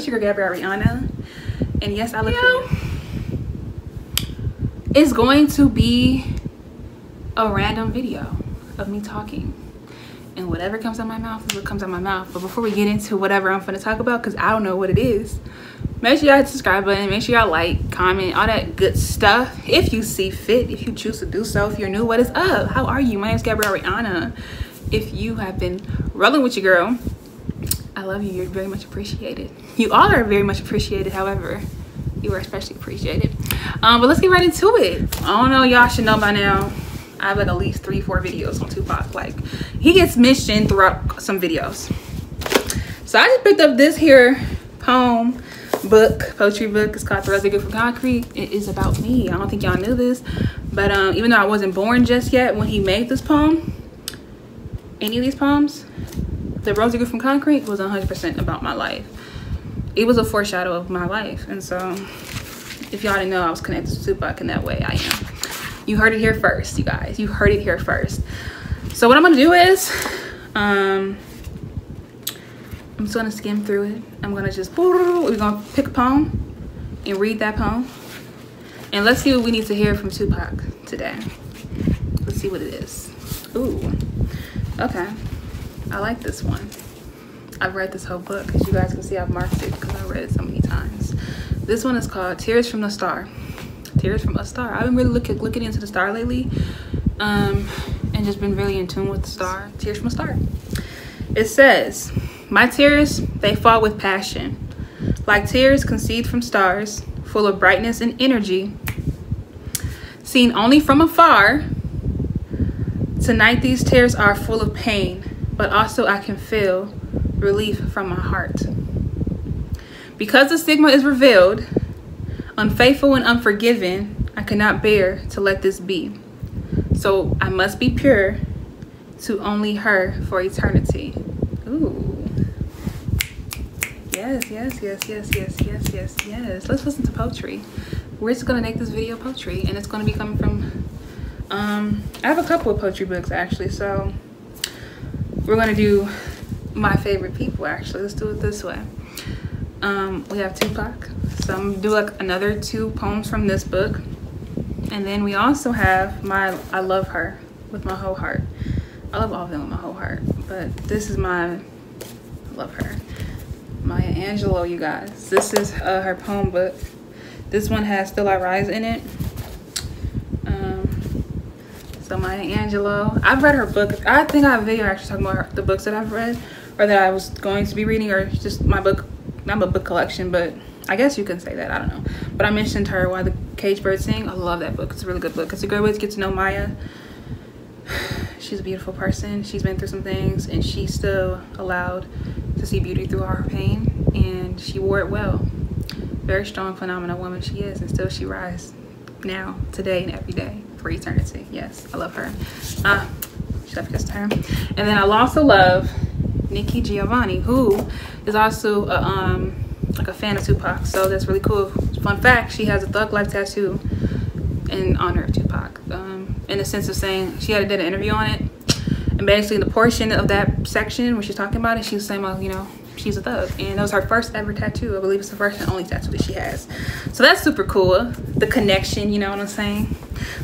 It's your girl Gabrielle Ariana, and yes, I look for it's going to be a random video of me talking, and whatever comes out my mouth is what comes out my mouth. But before we get into whatever I'm gonna talk about, because I don't know what it is, make sure y'all hit the subscribe button, make sure y'all like, comment, all that good stuff if you see fit, if you choose to do so. If you're new, what is up? How are you? My name is Gabrielle Ariana. If you have been rolling with your girl, I love you. You're very much appreciated. You all are very much appreciated. However, you are especially appreciated. But let's get right into it. I don't know, y'all should know by now, I have like at least 3-4 videos on Tupac. Like, he gets mentioned throughout some videos. So I just picked up this here poem book, poetry book. It's called The Residue from Concrete. It is about me. I don't think y'all knew this, but even though I wasn't born just yet when he made this poem, any of these poems, The Rose Grew from Concrete was 100% about my life. It was a foreshadow of my life. And so if y'all didn't know I was connected to Tupac in that way, I am. You heard it here first, you guys. You heard it here first. So what I'm gonna do is I'm just gonna skim through it. I'm gonna just, we're gonna pick a poem and read that poem. And let's see what we need to hear from Tupac today. Let's see what it is. Ooh, okay. I like this one. I've read this whole book. As you guys can see, I've marked it because I read it so many times. This one is called Tears from the Star. Tears from a Star. I've been really looking into the star lately, and just been really in tune with the star. Tears from a Star. It says, my tears, they fall with passion, like tears conceived from stars, full of brightness and energy. Seen only from afar, tonight these tears are full of pain, but also I can feel relief from my heart. Because the stigma is revealed, unfaithful and unforgiven, I cannot bear to let this be. So I must be pure to only her for eternity. Ooh. Yes, yes, yes, yes, yes, yes, yes, yes. Let's listen to poetry. We're just gonna make this video poetry, and it's gonna be coming from, I have a couple of poetry books actually, so we're gonna do my favorite people actually. Let's do it this way. We have Tupac, so I'm gonna do like another 2 poems from this book, and then we also have my I Love Her with my whole heart. I love all of them with my whole heart, but this is my I Love Her. Maya Angelou, you guys. This is her poem book. This one has Still I Rise in it. So Maya Angelou, I've read her book. I think I have a video actually talking about the books that I've read, or that I was going to be reading, or just my book, not my book collection, but I guess you can say that, I don't know. But I mentioned her, Why the Caged Birds Sing. I love that book. It's a really good book. It's a great way to get to know Maya. She's a beautiful person. She's been through some things, and she's still allowed to see beauty through all her pain, and she wore it well. Very strong, phenomenal woman she is, and still she rises now, today, and every day for eternity. Yes, I love her. Chef kissed her. And then I also love Nikki Giovanni, who is also like a fan of Tupac, so that's really cool. Fun fact, she has a Thug Life tattoo in honor of Tupac, in the sense of saying, she did an interview on it, and basically the portion of that section where she's talking about it, she was saying, well, you know, she's a thug, and that was her first ever tattoo. I believe it's the first and only tattoo that she has, so that's super cool, the connection, you know what I'm saying.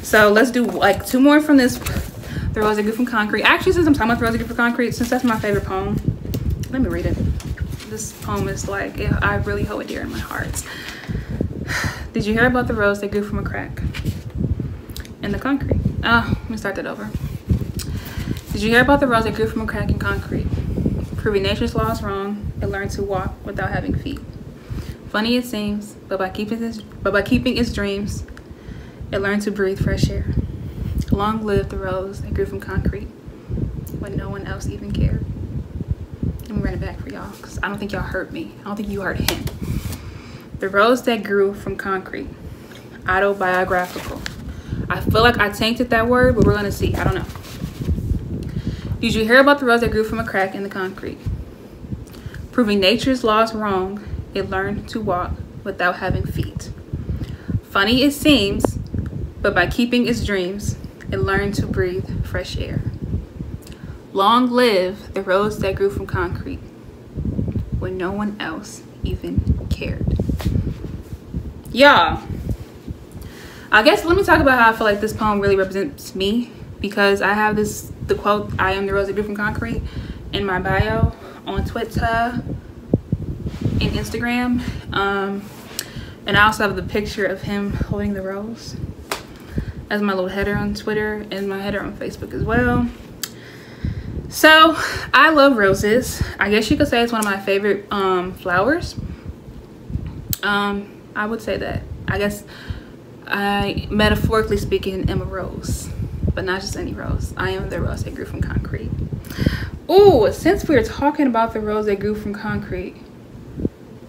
So let's do like 2 more from this, The Rose That Grew from Concrete. Actually, since I'm talking about The Rose That Grew from Concrete, since that's my favorite poem, let me read it. This poem is like, I really hold it dear in my heart. Did you hear about the rose that grew from a crack in the concrete? Let me start that over. Did you hear about the rose that grew from a crack in concrete? Proving nature's laws wrong, it learned to walk without having feet. Funny it seems, but by keeping its dreams, it learned to breathe fresh air. Long live the rose that grew from concrete when no one else even cared. Let me run it back for y'all, because I don't think y'all heard me. I don't think you heard him. The rose that grew from concrete. Autobiographical. I feel like I tainted that word, but we're gonna see. I don't know. Did you hear about the rose that grew from a crack in the concrete? Proving nature's laws wrong, it learned to walk without having feet. Funny it seems, but by keeping its dreams, it learned to breathe fresh air. Long live the rose that grew from concrete when no one else even cared. Y'all, I guess let me talk about how I feel like this poem really represents me, because I have the quote, "I am the rose that grew from concrete," in my bio on Twitter and Instagram. And I also have the picture of him holding the rose as my little header on Twitter and my header on Facebook as well. So I love roses. I guess you could say it's one of my favorite flowers. I would say that. I guess I, metaphorically speaking, am a rose, but not just any rose. I am the rose that grew from concrete. Ooh, since we're talking about the rose that grew from concrete,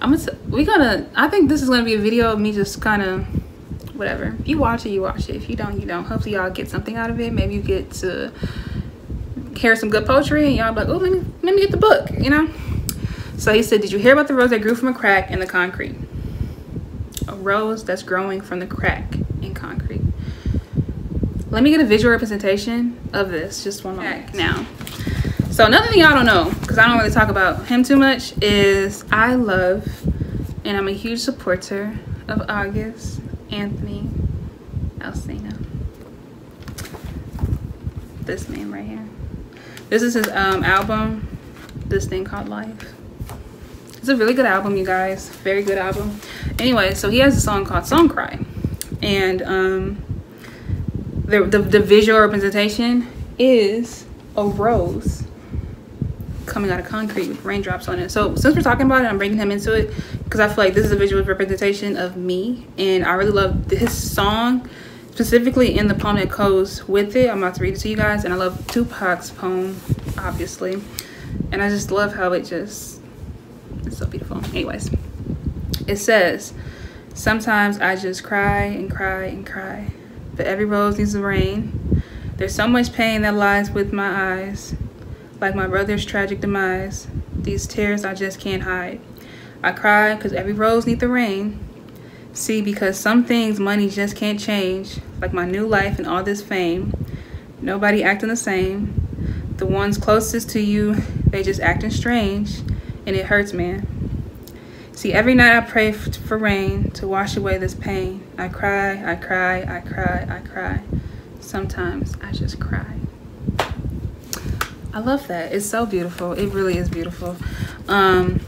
I think this is gonna be a video of me just kind of whatever. If you watch it, you watch it. If you don't, you don't. Hopefully y'all get something out of it. Maybe you get to hear some good poetry and y'all be like, oh, let me get the book, you know? So he said, did you hear about the rose that grew from a crack in the concrete? A rose that's growing from the crack in concrete. Let me get a visual representation of this, just one moment. Now, so another thing y'all don't know, because I don't really talk about him too much, is I love, and I'm a huge supporter of August Anthony Alsina. This man right here. This is his album, this thing called Life. It's a really good album, you guys. Very good album. Anyway, so he has a song called Song Cry. And the visual representation is a rose coming out of concrete with raindrops on it. So since we're talking about it, I'm bringing him into it because I feel like this is a visual representation of me. And I really love his song, specifically in the poem that goes with it. I'm about to read it to you guys. And I love Tupac's poem, obviously. And I just love how it's so beautiful. Anyways, it says, sometimes I just cry and cry and cry, but every rose needs the rain. There's so much pain that lies with my eyes, like my brother's tragic demise. These tears I just can't hide. I cry because every rose needs the rain. See, because some things money just can't change, like my new life and all this fame. Nobody acting the same. The ones closest to you, they just acting strange, and it hurts, man. See, every night I pray for rain to wash away this pain. I cry, I cry, I cry, I cry. Sometimes I just cry. I love that. It's so beautiful. It really is beautiful. And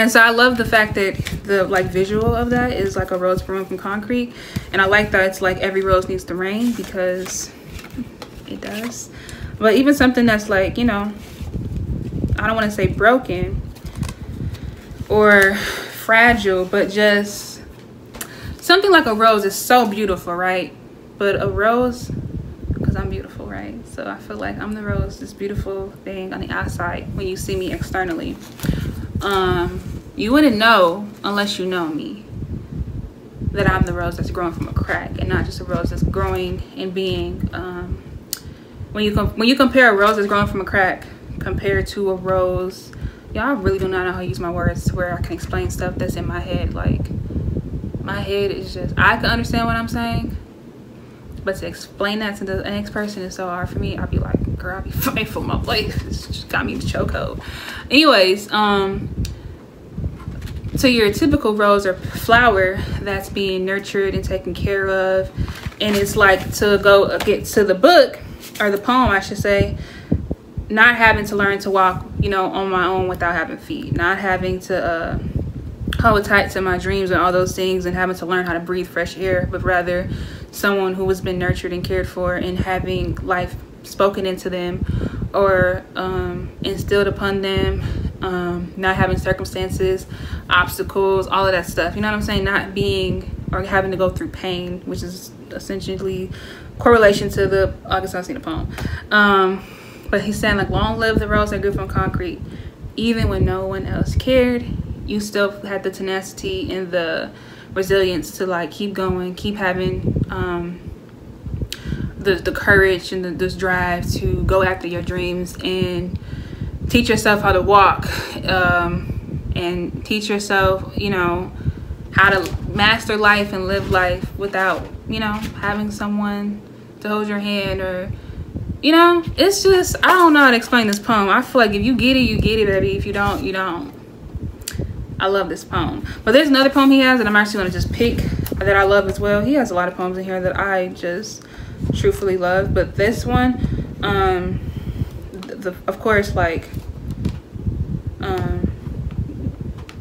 so I love the fact that the visual of that is like a rose growing from concrete. And I like that it's like every rose needs the rain, because it does. But even something that's like, you know, I don't want to say broken or fragile, but just something like a rose is so beautiful, right? But a rose, because I'm beautiful, right? So I feel like I'm the rose, this beautiful thing on the outside when you see me externally. You wouldn't know unless you know me that I'm the rose that's growing from a crack, and not just a rose that's growing and being when you compare a rose that's growing from a crack compared to a rose, y'all really do not know how to use my words to where I can explain stuff that's in my head. Like, my head is just, I can understand what I'm saying, but to explain that to the next person is so hard for me. I'll be like, girl, I'll be fighting for my life. It's just got me in the chokehold. Anyways, so your typical rose or flower that's being nurtured and taken care of, and it's like, to go get to the book, or the poem I should say, not having to learn to walk, you know, on my own without having feet, not having to hold tight to my dreams and all those things, and having to learn how to breathe fresh air, but rather someone who has been nurtured and cared for, and having life spoken into them or instilled upon them, not having circumstances, obstacles, all of that stuff, you know what I'm saying? Not being or having to go through pain, which is essentially correlation to the August Alsina poem. But he's saying, like, long live the rose that grew from concrete. Even when no one else cared, you still had the tenacity and the resilience to, like, keep going, keep having the courage and this drive to go after your dreams and teach yourself how to walk, and teach yourself, you know, how to master life and live life without, you know, having someone to hold your hand, or, you know, it's just, I don't know how to explain this poem. I feel like if you get it, you get it, baby. If you don't, you don't. I love this poem. But there's another poem he has that I'm actually going to just pick that I love as well. He has a lot of poems in here that I just truthfully love. But this one, of course, like,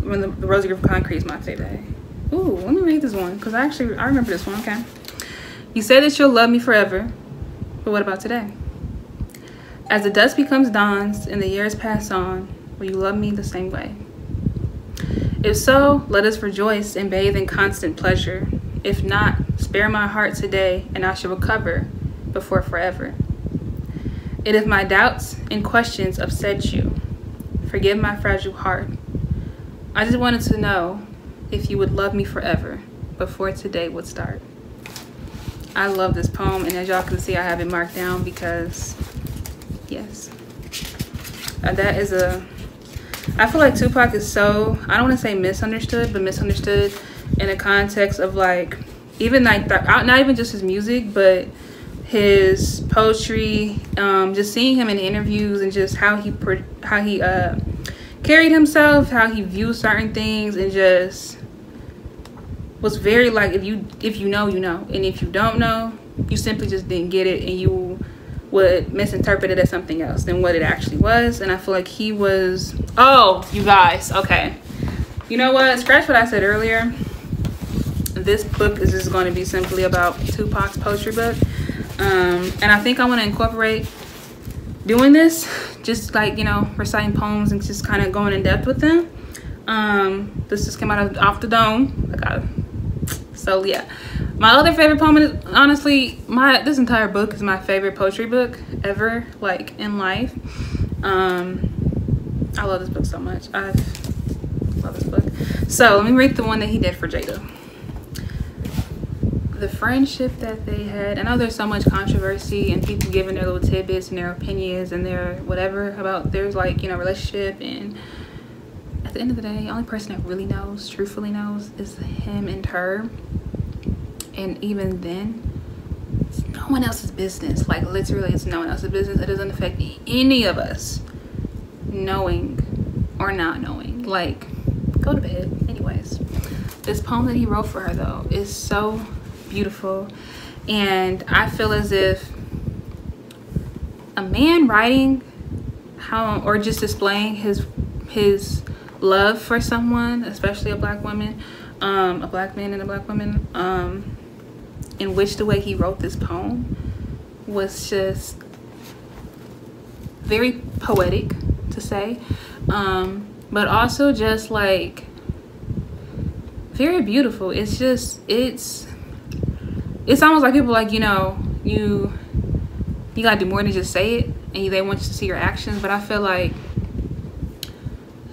when the Rosy Grove Concrete is my favorite. Ooh, let me read this one because I remember this one. Okay. You say that you'll love me forever, but what about today? As the dusk becomes dawns and the years pass on, will you love me the same way? If so, let us rejoice and bathe in constant pleasure. If not, spare my heart today and I shall recover before forever. And if my doubts and questions upset you, forgive my fragile heart. I just wanted to know if you would love me forever before today would start. I love this poem, and as y'all can see, I have it marked down because, yes, that is I feel like Tupac is so, I don't want to say misunderstood, but misunderstood in a context of like, even like, not even just his music, but his poetry, just seeing him in interviews and just how he carried himself, how he viewed certain things, and just was very like, if you know, you know, and if you don't know, you simply just didn't get it, and you would misinterpret it as something else than what it actually was. And I feel like he was, oh, you guys, okay, you know what, scratch what I said earlier. This book is just going to be simply about Tupac's poetry book, and I think I want to incorporate doing this, just like, you know, reciting poems and just kind of going in depth with them. This just came out off the dome. So yeah, my other favorite poem is, honestly, this entire book is my favorite poetry book ever, like, in life. I love this book so much. I love this book. So let me read the one that he did for Jada. The friendship that they had. I know there's so much controversy and people giving their little tidbits and their opinions and their whatever about their, like, you know, relationship, and at the end of the day, the only person that really knows, truthfully knows, is him and her. And even then, it's no one else's business. Like, literally, it's no one else's business. It doesn't affect any of us, knowing or not knowing. Like, go to bed. Anyways, this poem that he wrote for her, though, is so beautiful. And I feel as if a man writing how, or just displaying his love for someone, especially a black woman, a black man and a black woman, in which the way he wrote this poem was just very poetic to say, but also just like very beautiful. It's just, it's almost like people, like, you know, you gotta do more than just say it, and they want you to see your actions. But I feel like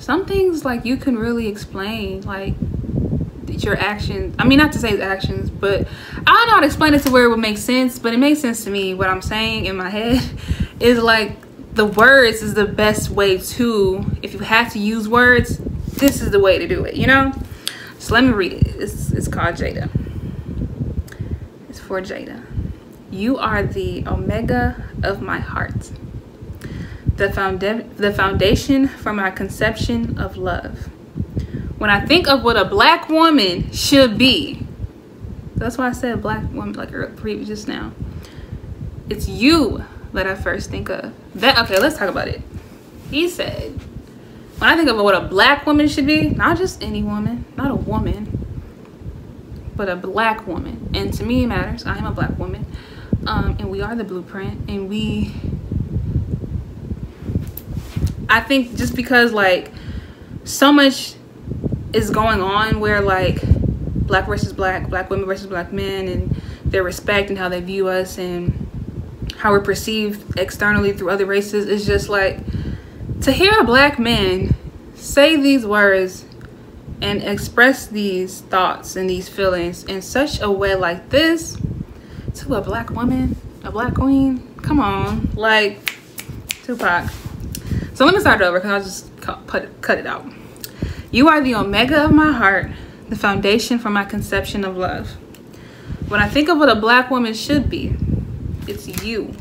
some things, like, you can really explain, like, your actions. I mean, not to say his actions, but I don't know how to explain it to where it would make sense, but it makes sense to me. What I'm saying in my head is, like, the words is the best way to, if you have to use words, this is the way to do it, you know? So let me read it. It's called Jada. It's for Jada. You are the omega of my heart, the foundation for my conception of love. When I think of what a black woman should be, that's why I said black woman, like just now, it's you that I first think of. Okay, let's talk about it. He said, when I think of what a black woman should be, not just any woman, not a woman, but a black woman. And to me, it matters. I am a black woman, and we are the blueprint. And I think just because, like, so much is going on where, like, black versus black women versus black men, and their respect and how they view us and how we're perceived externally through other races, is just like, to hear a black man say these words and express these thoughts and these feelings in such a way like this to a black woman, a black queen, come on, like, Tupac. So let me start it over because I'll just cut it out. You are the omega of my heart, the foundation for my conception of love. When I think of what a black woman should be, it's you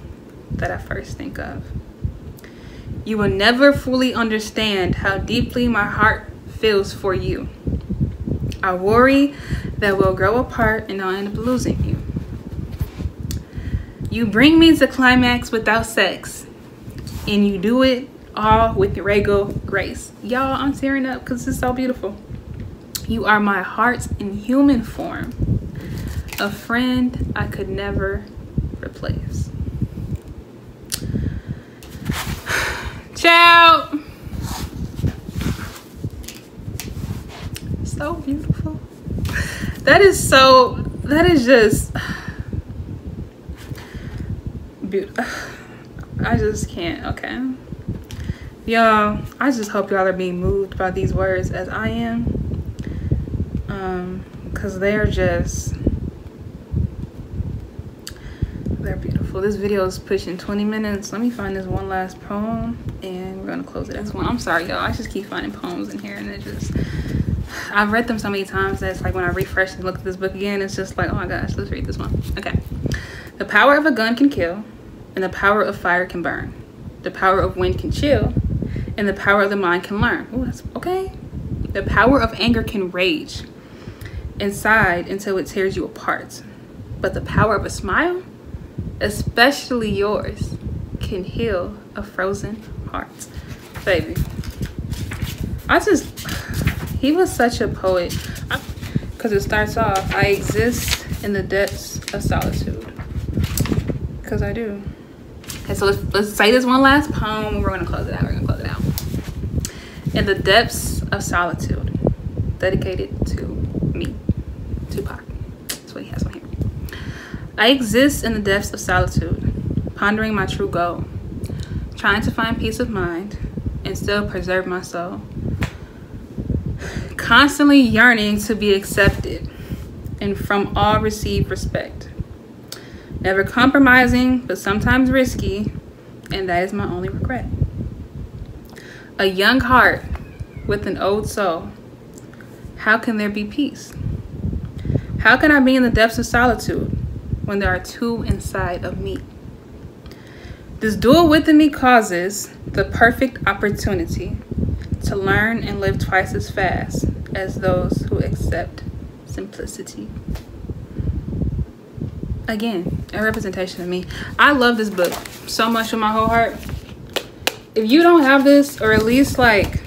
that I first think of. You will never fully understand how deeply my heart feels for you. I worry that we'll grow apart and I'll end up losing you. You bring me to climax without sex, and you do it all with regal grace. Y'all, I'm tearing up because it's so beautiful. You are my heart in human form, a friend I could never replace. Ciao. So beautiful. That is just beautiful. I just can't. Okay, y'all, I just hope y'all are being moved by these words as I am, because they're beautiful. This video is pushing 20 minutes. Let me find this one last poem and we're gonna close it. I'm sorry, y'all, I just keep finding poems in here, and it just, I've read them so many times that it's like when I refresh and look at this book again, it's just like, oh my gosh, let's read this one. Okay. The power of a gun can kill, and the power of fire can burn. The power of wind can chill, and the power of the mind can learn. Oh, that's okay. The power of anger can rage inside until it tears you apart. But the power of a smile, especially yours, can heal a frozen heart. Baby, he was such a poet. Because it starts off, I exist in the depths of solitude. Because I do. Okay, so let's say this one last poem. We're gonna close it out. In the depths of solitude, dedicated to me, Tupac. That's what he has on here. I exist in the depths of solitude, pondering my true goal, trying to find peace of mind and still preserve my soul, constantly yearning to be accepted and from all receive respect, never compromising but sometimes risky, and that is my only regret. A young heart with an old soul, how can there be peace? How can I be in the depths of solitude when there are two inside of me? This dual within me causes the perfect opportunity to learn and live twice as fast as those who accept simplicity. Again, a representation of me. I love this book so much with my whole heart. If you don't have this, or at least like,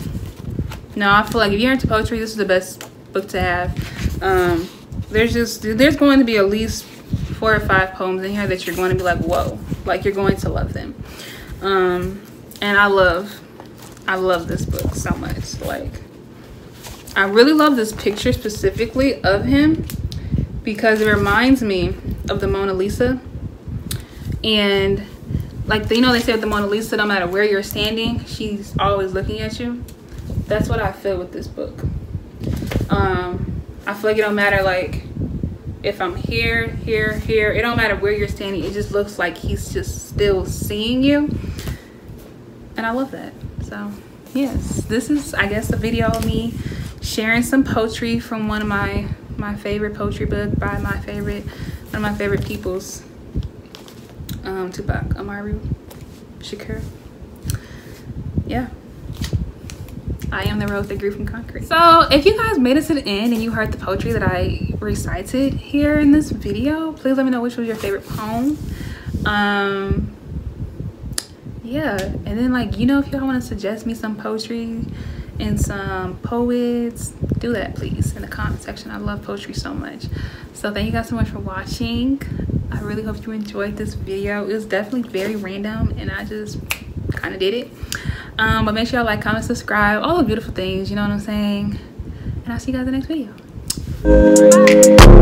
no, I feel like if you're into poetry, this is the best book to have. There's going to be at least 4 or 5 poems in here that you're going to be like, whoa, like you're going to love them. And I love this book so much. Like, I really love this picture specifically of him because it reminds me of the Mona Lisa. And like, you know, they say with the Mona Lisa, no matter where you're standing, she's always looking at you. That's what I feel with this book. I feel like it don't matter like if I'm here, it don't matter where you're standing. It just looks like he's just still seeing you. And I love that. So yes, this is, I guess, a video of me sharing some poetry from one of my favorite poetry book by one of my favorite peoples, Tupac Amaru Shakur. Yeah, I am the road that grew from concrete. So if you guys made it to the end and you heard the poetry that I recited here in this video, please let me know which was your favorite poem. Yeah, and then, like, you know, if y'all want to suggest me some poetry and some poets, do that please in the comment section. I love poetry so much. So thank you guys so much for watching. I really hope you enjoyed this video. It was definitely very random and I just kind of did it. But make sure y'all like, comment, subscribe, all the beautiful things, you know what I'm saying? And I'll see you guys in the next video. Bye.